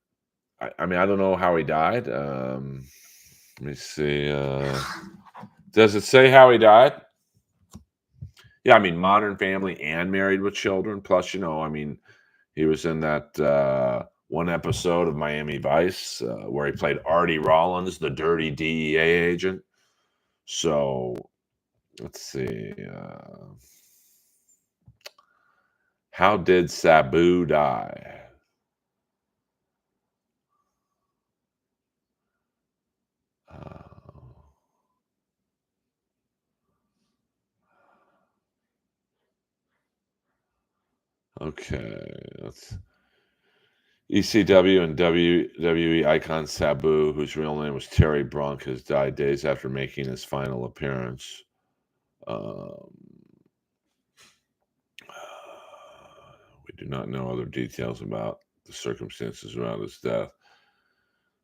I mean, I don't know how he died. Let me see. Does it say how he died? Yeah, I mean, Modern Family and Married with Children. Plus, I mean, he was in that one episode of Miami Vice where he played Artie Rollins, the dirty DEA agent. So let's see. How did Sabu die? Uh, okay. Let's ECW and WWE icon Sabu, whose real name was Terry Brunk, has died days after making his final appearance. Um, we do not know other details about the circumstances around his death.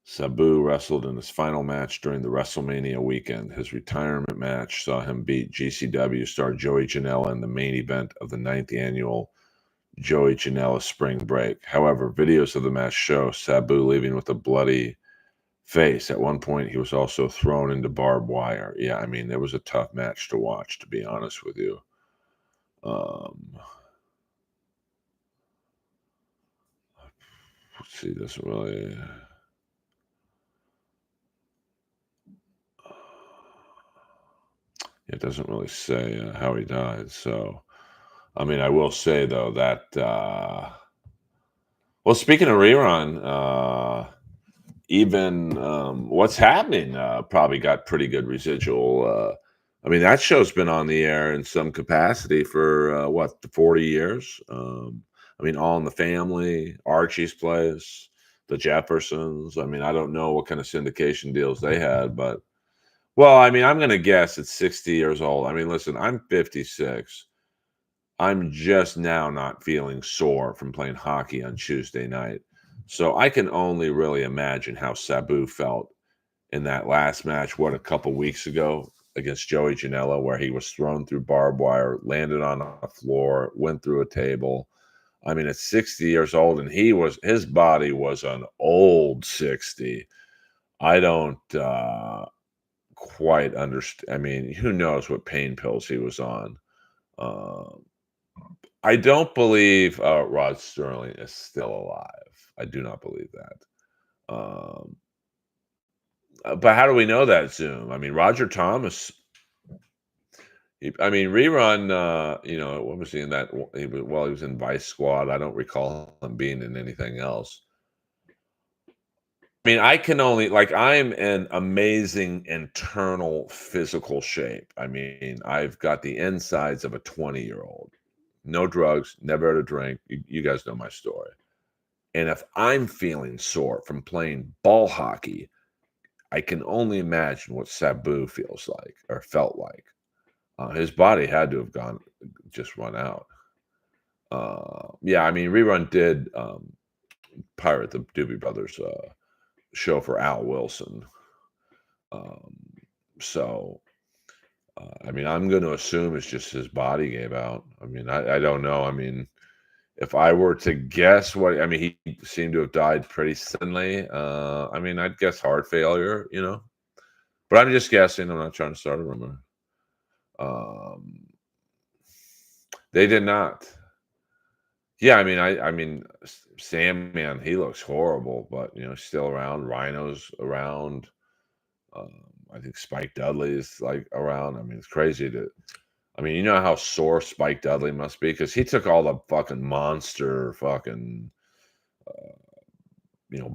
Sabu wrestled in his final match during the WrestleMania weekend. His retirement match saw him beat GCW star Joey Janela in the main event of the 9th annual Joey Janela Spring Break. However, videos of the match show Sabu leaving with a bloody face. At one point, he was also thrown into barbed wire. Yeah, I mean, it was a tough match to watch, to be honest with you. Let's see, this really. It doesn't really say how he died. So, I mean, I will say though that well, speaking of rerun, even what's happening probably got pretty good residual. I mean, that show's been on the air in some capacity for what, 40 years. I mean, All in the Family, Archie's Place, the Jeffersons. I mean, I don't know what kind of syndication deals they had, but well, I mean, I'm going to guess it's 60 years old. I mean, listen, I'm 56. I'm just now not feeling sore from playing hockey on Tuesday night. So I can only really imagine how Sabu felt in that last match, what, a couple weeks ago against Joey Janela, where he was thrown through barbed wire, landed on a floor, went through a table. I mean, at 60 years old, and his body was an old 60. I don't quite understand. I mean, who knows what pain pills he was on. Uh, I don't believe Rod Sterling is still alive. I do not believe that. But how do we know that, Zoom? I mean, Roger Thomas. I mean, rerun. What was he in that? He was in Vice Squad. I don't recall him being in anything else. I mean, I can only I'm in amazing internal physical shape. I mean, I've got the insides of a 20-year-old. No drugs, never had a drink. You guys know my story. And if I'm feeling sore from playing ball hockey, I can only imagine what Sabu feels like or felt like. His body had to have just run out. Yeah, I mean, Rerun did pirate the Doobie Brothers show for Al Wilson. Um, so, I mean, I'm going to assume it's just his body gave out. I mean, I don't know. I mean, if I were to guess I mean, he seemed to have died pretty suddenly. I mean, I'd guess heart failure, but I'm just guessing. I'm not trying to start a rumor. They did not. Yeah, I mean, Sandman, he looks horrible, but still around. Rhino's around. I think Spike Dudley's around. I mean, it's crazy I mean, you know how sore Spike Dudley must be because he took all the fucking monster fucking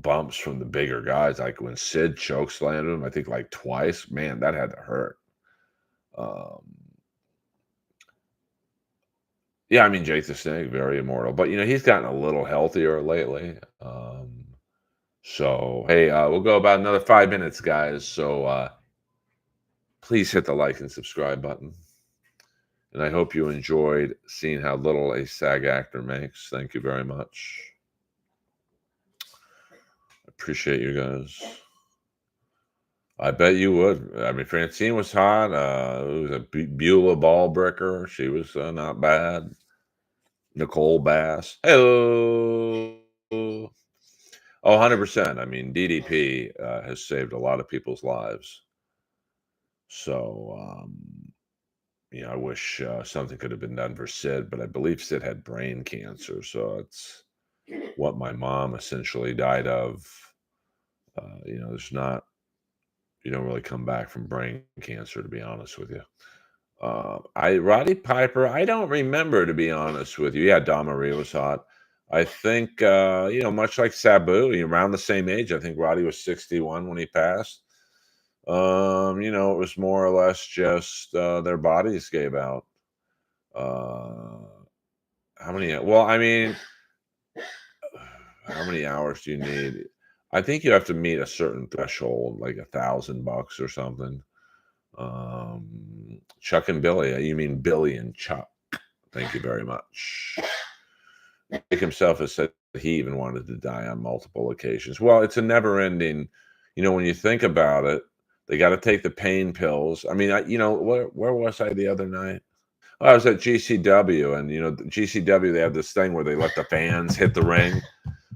bumps from the bigger guys. Like when Sid chokeslammed him, I think twice. Man, that had to hurt. Um, yeah, I mean Jake the Snake, very immortal, but he's gotten a little healthier lately. So hey, we'll go about another 5 minutes, guys. So please hit the like and subscribe button. And I hope you enjoyed seeing how little a SAG actor makes. Thank you very much. Appreciate you guys. I bet you would. I mean, Francine was hot. It was a Beulah ball breaker. She was not bad. Nicole Bass. Hello. Oh, 100%. I mean, DDP has saved a lot of people's lives. So, I wish something could have been done for Sid, but I believe Sid had brain cancer. So it's what my mom essentially died of. There's not, you don't really come back from brain cancer, to be honest with you. Roddy Piper, I don't remember, to be honest with you. Yeah, Don Maria was hot. I think, much like Sabu, around the same age. I think Roddy was 61 when he passed. It was more or less just their bodies gave out. How many? Well, I mean, how many hours do you need? I think you have to meet a certain threshold, like $1,000 or something. Chuck and Billy. You mean Billy and Chuck? Thank you very much. Nick himself has said he even wanted to die on multiple occasions. Well, it's a never ending, when you think about it, they got to take the pain pills. I mean, where was I the other night? Oh, I was at GCW, and the GCW, they have this thing where they let the fans hit the ring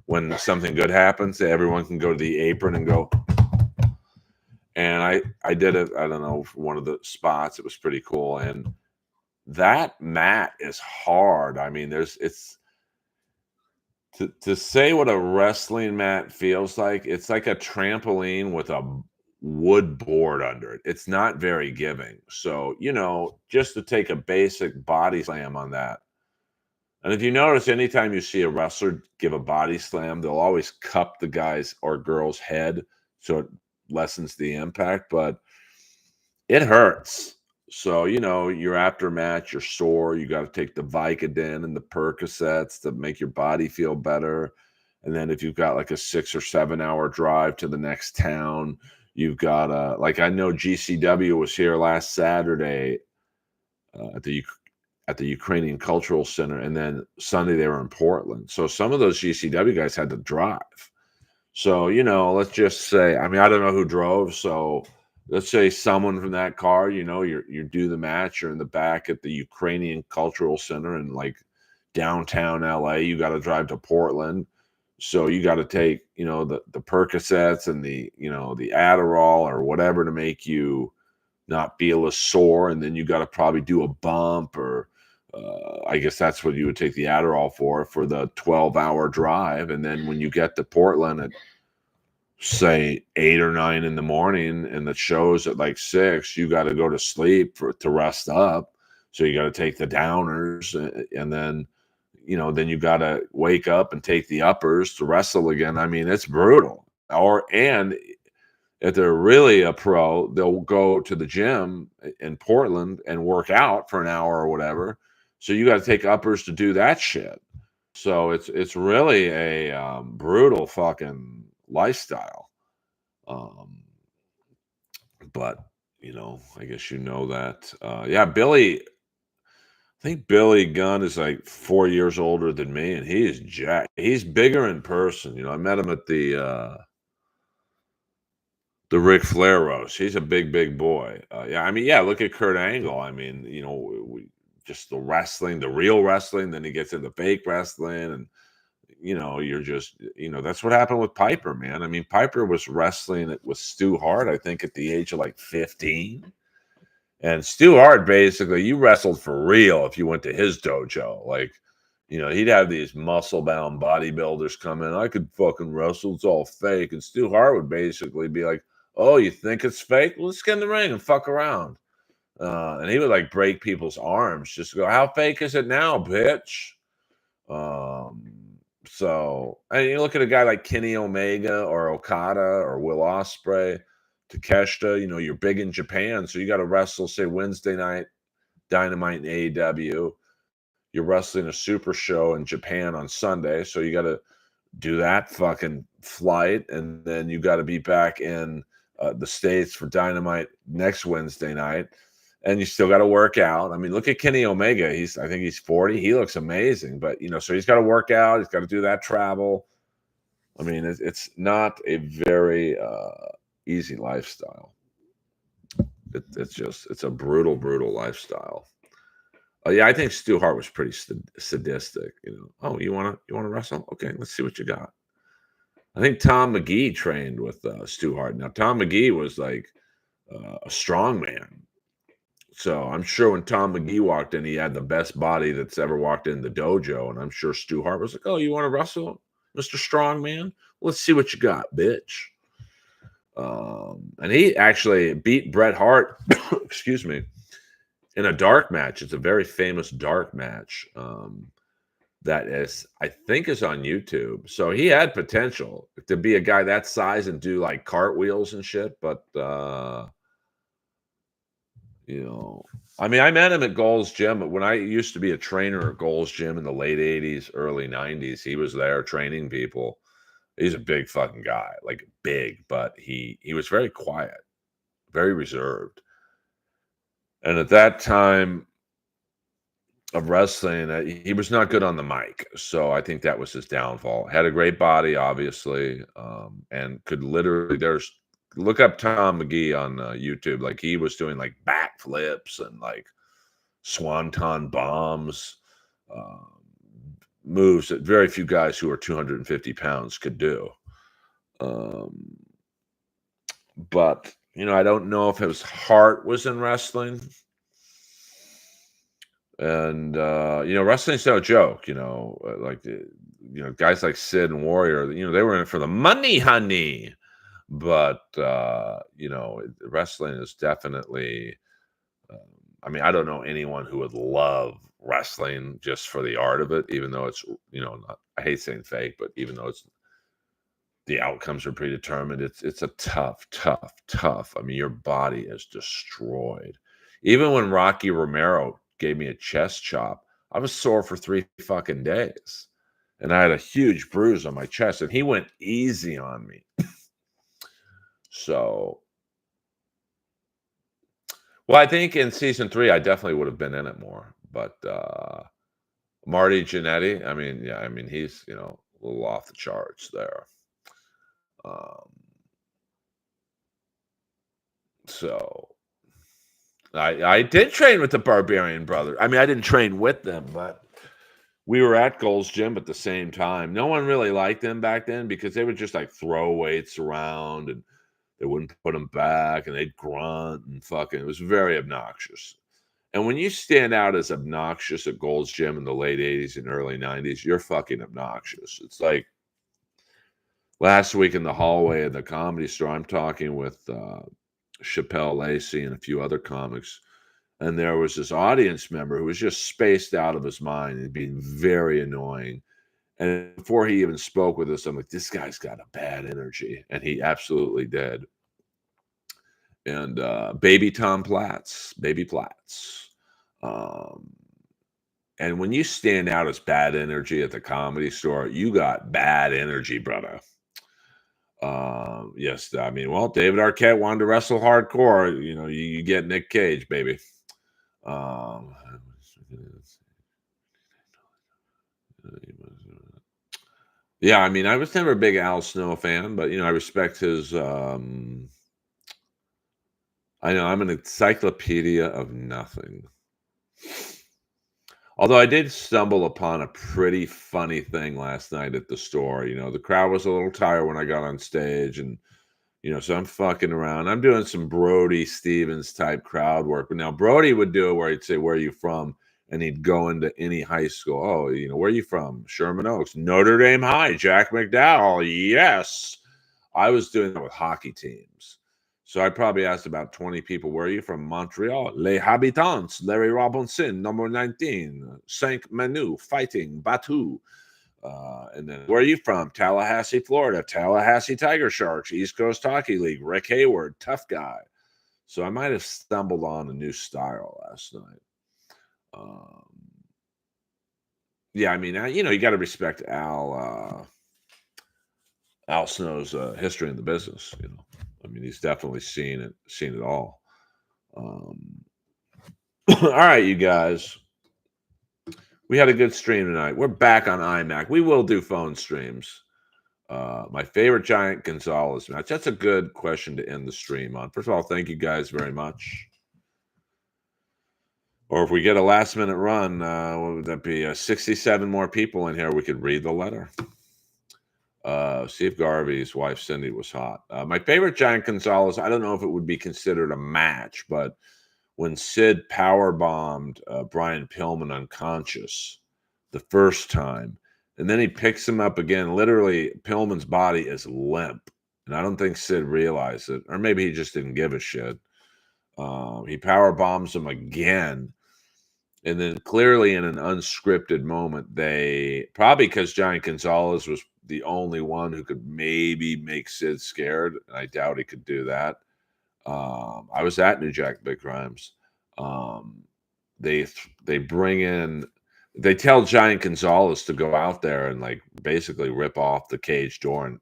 when something good happens. Everyone can go to the apron and go. And I did it. I don't know, for one of the spots. It was pretty cool, and that mat is hard. I mean, it's to say what a wrestling mat feels like. It's like a trampoline with a wood board under it. It's not very giving. So just to take a basic body slam on that. And if you notice, anytime you see a wrestler give a body slam, they'll always cup the guy's or girl's head so it lessens the impact, but it hurts. So, you're after a match, you're sore, you got to take the Vicodin and the Percocets to make your body feel better. And then if you've got like a 6 or 7 hour drive to the next town, you've got like I know GCW was here last Saturday at the Ukrainian Cultural Center, and then Sunday they were in Portland. So some of those GCW guys had to drive. So, let's just say, I mean, I don't know who drove. So let's say someone from that car, you do the match, you're in the back at the Ukrainian Cultural Center in like downtown LA. You got to drive to Portland. So you got to take, the Percocets and the Adderall or whatever to make you not feel as sore. And then you got to probably do a bump, or I guess that's what you would take the Adderall for the 12-hour drive. And then when you get to Portland at say 8 or 9 in the morning and the show's at like 6, you got to go to sleep to rest up. So you got to take the downers, and then then you got to wake up and take the uppers to wrestle again. I mean, it's brutal. And if they're really a pro, they'll go to the gym in Portland and work out for an hour or whatever. So you got to take uppers to do that shit. So it's really a brutal fucking lifestyle. Um, but I guess that. Yeah, Billy. I think Billy Gunn is like 4 years older than me, and he is jacked. He's bigger in person. I met him at the Ric Flair roast. He's a big, big boy. Yeah, I mean, yeah. Look at Kurt Angle. I mean, just the wrestling, the real wrestling. Then he gets into fake wrestling, and you're just, that's what happened with Piper, man. I mean, Piper was wrestling with Stu Hart, I think, at the age of like 15. And Stu Hart, basically, you wrestled for real if you went to his dojo. Like, he'd have these muscle-bound bodybuilders come in. I could fucking wrestle. It's all fake. And Stu Hart would basically be like, oh, you think it's fake? Well, let's get in the ring and fuck around. And he would like break people's arms just to go, how fake is it now, bitch? So, and you look at a guy like Kenny Omega or Okada or Will Ospreay, Takeshita, you're big in Japan, so you got to wrestle, say, Wednesday night Dynamite in AEW. You're wrestling a super show in Japan on Sunday, so you got to do that fucking flight, and then you got to be back in the States for Dynamite next Wednesday night. And you still got to work out. I mean, look at Kenny Omega. I think he's 40. He looks amazing, but so he's got to work out. He's got to do that travel. I mean, it's not a very easy lifestyle. It's a brutal, brutal lifestyle. Yeah, I think Stu Hart was pretty sadistic. Oh, you wanna wrestle? Okay, let's see what you got. I think Tom McGee trained with Stu Hart. Now, Tom McGee was like a strong man. So I'm sure when Tom McGee walked in, he had the best body that's ever walked in the dojo. And I'm sure Stu Hart was like, oh, you want to wrestle, Mr. Strongman? Let's see what you got, bitch. And he actually beat Bret Hart, excuse me, in a dark match. It's a very famous dark match that I think is on YouTube. So he had potential to be a guy that size and do like cartwheels and shit. But I mean, I met him at Gold's Gym. When I used to be a trainer at Gold's Gym in the late 80s, early 90s, he was there training people. He's a big fucking guy, like big, but he was very quiet, very reserved. And at that time, of wrestling. He was not good on the mic, so I think that was his downfall. Had a great body, obviously, and could literally. There's look up Tom McGee on YouTube. Like he was doing like backflips and like swanton bombs, um, moves that very few guys who are 250 pounds could do. Um, but I don't know if his heart was in wrestling. And wrestling's no joke. Guys like Sid and Warrior. They were in it for the money, honey. But wrestling is definitely. Um, I mean, I don't know anyone who would love wrestling just for the art of it, even though it's not, I hate saying fake, but even though it's the outcomes are predetermined, it's a tough. I mean, your body is destroyed. Even when Rocky Romero gave me a chest chop, I was sore for 3 fucking days. And I had a huge bruise on my chest, and he went easy on me. So, well, I think in season 3, I definitely would have been in it more. But Marty Jannetty, I mean, he's, a little off the charts there. Um, so I did train with the Barbarian Brothers. I mean, I didn't train with them, but we were at Gold's Gym at the same time. No one really liked them back then because they would just like throw weights around and they wouldn't put them back and they'd grunt and fucking. It was very obnoxious. And when you stand out as obnoxious at Gold's Gym in the late 80s and early 90s, you're fucking obnoxious. It's like last week in the hallway of the Comedy Store, I'm talking with Chappelle Lacey and a few other comics. And there was this audience member who was just spaced out of his mind and being very annoying. And before he even spoke with us, I'm like, this guy's got a bad energy. And he absolutely did. And Baby Platts. And when you stand out as bad energy at the Comedy Store, you got bad energy, brother. Yes, I mean, well, David Arquette wanted to wrestle hardcore. You get Nick Cage, baby. Yeah, I mean, I was never a big Al Snow fan, but I respect his. I know I'm an encyclopedia of nothing. Although I did stumble upon a pretty funny thing last night at the store. The crowd was a little tired when I got on stage, and so I'm fucking around. I'm doing some Brody Stevens type crowd work. But now Brody would do it where he'd say, "Where are you from?" And he'd go into any high school. Oh, where are you from? Sherman Oaks, Notre Dame High, Jack McDowell. Yes. I was doing that with hockey teams. So I probably asked about 20 people, where are you from? Montreal. Les Habitants, Larry Robinson, number 19, Saint Manu, Fighting, Batu. And then, where are you from? Tallahassee, Florida. Tallahassee Tiger Sharks, East Coast Hockey League. Rick Hayward, tough guy. So I might have stumbled on a new style last night. Yeah, I mean, you got to respect Al Snow's history in the business. I mean, he's definitely seen it all. All right, you guys. We had a good stream tonight. We're back on iMac. We will do phone streams. My favorite Giant Gonzalez match. That's a good question to end the stream on. First of all, thank you guys very much. Or if we get a last minute run, what would that be? 67 more people in here. We could read the letter. Steve Garvey's wife, Cindy, was hot. My favorite Giant Gonzalez, I don't know if it would be considered a match, but when Sid power bombed Brian Pillman unconscious the first time, and then he picks him up again, literally Pillman's body is limp. And I don't think Sid realized it, or maybe he just didn't give a shit. He power bombs him again. And then clearly in an unscripted moment, they probably because Giant Gonzalez was the only one who could maybe make Sid scared. And I doubt he could do that. I was at New Jack Big Crimes. They bring in, they tell Giant Gonzalez to go out there and like basically rip off the cage door and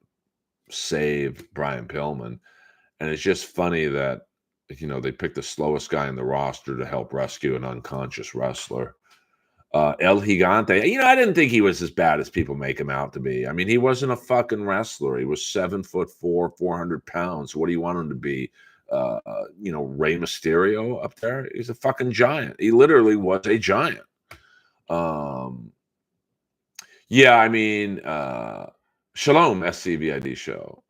save Brian Pillman. And it's just funny that they picked the slowest guy in the roster to help rescue an unconscious wrestler. El Gigante. I didn't think he was as bad as people make him out to be. I mean, he wasn't a fucking wrestler. He was 7'4", 400 pounds. What do you want him to be? Rey Mysterio up there. He's a fucking giant. He literally was a giant. Um, yeah, I mean, Shalom SCVID show.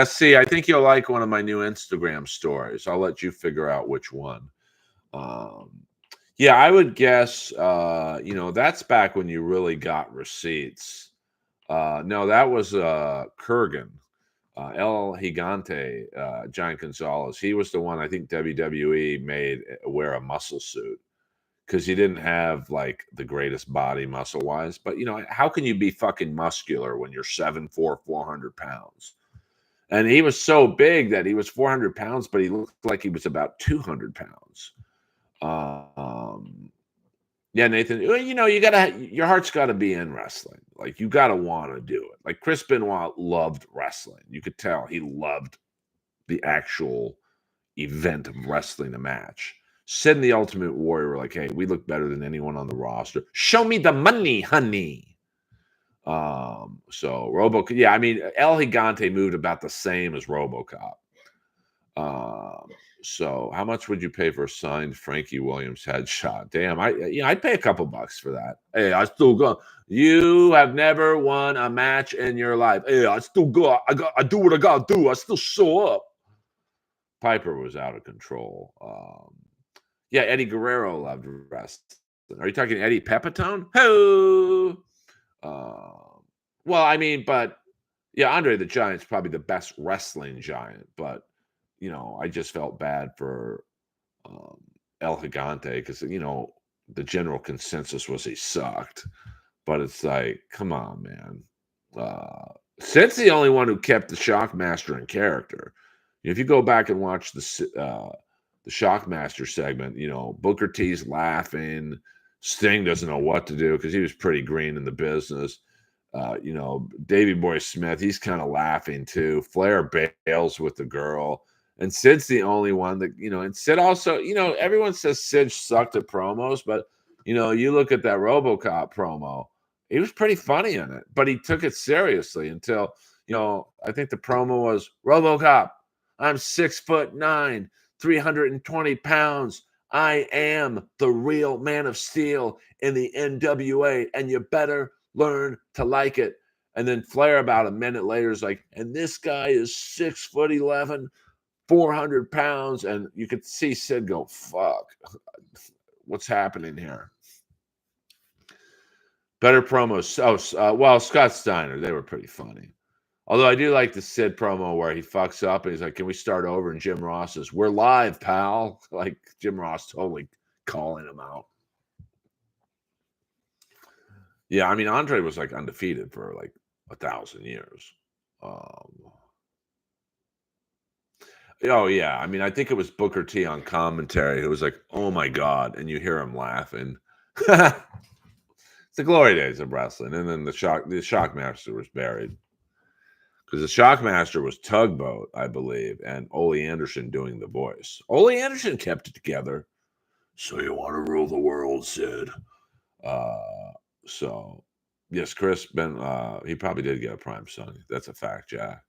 SC, I think you'll like one of my new Instagram stories. I'll let you figure out which one. Um, yeah, I would guess, that's back when you really got receipts. No, that was Kurgan, El Gigante, Giant Gonzalez. He was the one I think WWE made wear a muscle suit because he didn't have like the greatest body muscle wise. But how can you be fucking muscular when you're 7'4", 400 pounds? And he was so big that he was 400 pounds, but he looked like he was about 200 pounds. Yeah, Nathan, your heart's got to be in wrestling. Like, you got to want to do it. Like, Chris Benoit loved wrestling. You could tell he loved the actual event of wrestling a match. Sid and the Ultimate Warrior were like, hey, we look better than anyone on the roster. Show me the money, honey. So RoboCop, yeah, I mean, El Gigante moved about the same as RoboCop. So how much would you pay for a signed Frankie Williams headshot? Damn, I'd pay a couple bucks for that. Hey, I still go. You have never won a match in your life. Hey, I still go. I do what I gotta do. I still show up. Piper was out of control. Yeah, Eddie Guerrero loved wrestling. Are you talking Eddie Pepitone? Ho! Well, I mean, but yeah, Andre the Giant's probably the best wrestling giant, but I just felt bad for El Gigante because the general consensus was he sucked, but it's like, come on, man. Sid's the only one who kept the Shockmaster in character. If you go back and watch the Shockmaster segment, Booker T's laughing. Sting doesn't know what to do because he was pretty green in the business. Davey Boy Smith, he's kind of laughing too. Flair bails with the girl. And Sid's the only one that, and Sid also, everyone says Sid sucked at promos, but, you look at that RoboCop promo, he was pretty funny in it, but he took it seriously until, I think the promo was RoboCop. I'm 6'9", 320 pounds. I am the real Man of Steel in the NWA, and you better learn to like it. And then Flair about a minute later is like, and this guy is 6'11", 400 pounds. And you could see Sid go, fuck, what's happening here? Better promos. Well, Scott Steiner, they were pretty funny. Although I do like the Sid promo where he fucks up and he's like, can we start over? And Jim Ross says, we're live, pal. Like, Jim Ross totally calling him out. Yeah, I mean, Andre was like undefeated for like 1,000 years. Oh, yeah. I mean, I think it was Booker T on commentary who was like, oh my God. And you hear him laughing. It's the glory days of wrestling. And then the Shockmaster was buried. Because the Shockmaster was Tugboat, I believe, and Ole Anderson doing the voice. Ole Anderson kept it together. So you want to rule the world, Sid? So, yes, Chris he probably did get a prime son. That's a fact, Jack.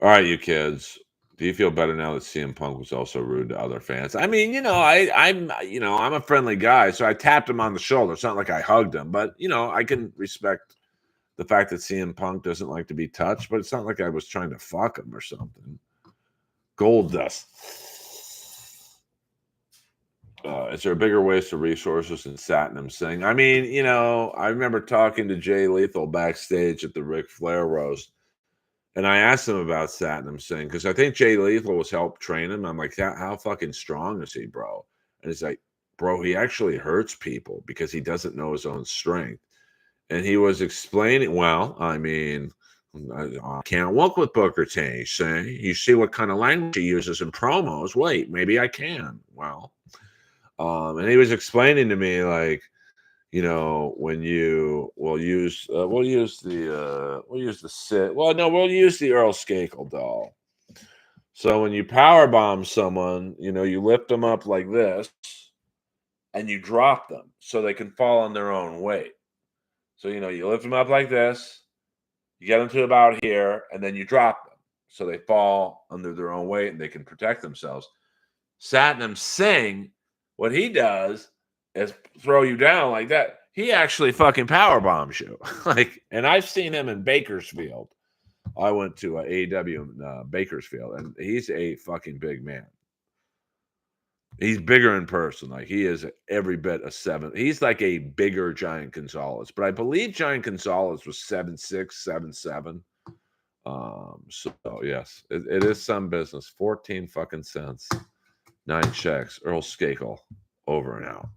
All right, you kids. Do you feel better now that CM Punk was also rude to other fans? I mean, I'm a friendly guy, so I tapped him on the shoulder. It's not like I hugged him, but I can respect the fact that CM Punk doesn't like to be touched, but it's not like I was trying to fuck him or something. Gold dust. Is there a bigger waste of resources than Satnam saying? I mean, I remember talking to Jay Lethal backstage at the Ric Flair roast, and I asked him about Satnam Singh because I think Jay Lethal was helped train him. I'm like, how fucking strong is he, bro? And he's like, bro, he actually hurts people because he doesn't know his own strength. And he was explaining, well, I mean, I can't work with Booker T. See, you see what kind of language he uses in promos. Wait, maybe I can. Well, and he was explaining to me like, when we'll use the Earl Skakel doll. So when you power bomb someone, you lift them up like this, and you drop them so they can fall on their own weight. So, you lift them up like this, you get them to about here, and then you drop them so they fall under their own weight and they can protect themselves. Satnam Singh, what he does is throw you down like that. He actually fucking power bombs you. And I've seen him in Bakersfield. I went to AEW in Bakersfield, and he's a fucking big man. He's bigger in person. Like, he is every bit a 7. He's like a bigger Giant Gonzalez, but I believe Giant Gonzalez was 7'6", 7'7". So yes, it is some business. 14 fucking cents. 9 checks. Earl Skakel, over and out.